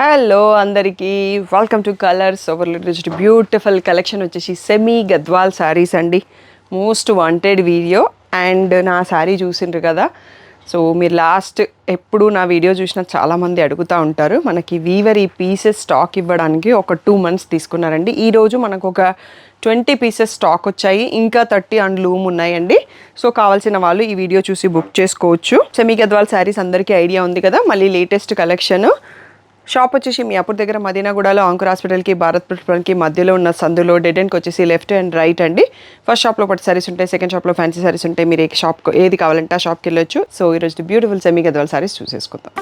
Hello అందరికీ welcome to colours over little beautiful collection వచ్చేసి semi Gadwal saris అండి. మోస్ట్ వాంటెడ్ వీడియో అండ్ నా శారీ చూసిండ్రు కదా. సో మీరు లాస్ట్ ఎప్పుడు నా వీడియో చూసినా చాలామంది అడుగుతూ ఉంటారు. మనకి వీవర్ ఈ పీసెస్ స్టాక్ ఇవ్వడానికి ఒక 2 months తీసుకున్నారండి. ఈరోజు మనకు ఒక 20 పీసెస్ స్టాక్ వచ్చాయి, ఇంకా 30 అండ్ లూమ్ ఉన్నాయండి. సో కావాల్సిన వాళ్ళు ఈ వీడియో చూసి బుక్ చేసుకోవచ్చు. సెమీ గద్వాల్ శారీస్ అందరికీ ఐడియా ఉంది కదా. మళ్ళీ లేటెస్ట్ కలెక్షన్. షాప్ వచ్చేసి మీ అప్పుడు దగ్గర మదీనాగూడలో ఆంకుర్ హాస్పిటల్కి భారత్ పెట్రోల్కి మధ్యలో ఉన్న సందులో డెడ్ ఎండ్కి వచ్చేసి లెఫ్ట్ అండ్ రైట్ అండి. ఫస్ట్ షాప్లో పట్టు సారీస్ ఉంటాయి, సెకండ్ షాప్లో ఫ్యాన్సీ సారీస్ ఉంటాయి. మీరు షాప్ ఏది కావాలంటే ఆ షాప్కి వెళ్ళొచ్చు. సో ఈరోజు బ్యూటిఫుల్ సెమీ గద్వాల్ సారీస్ చూసేసుకుందాం.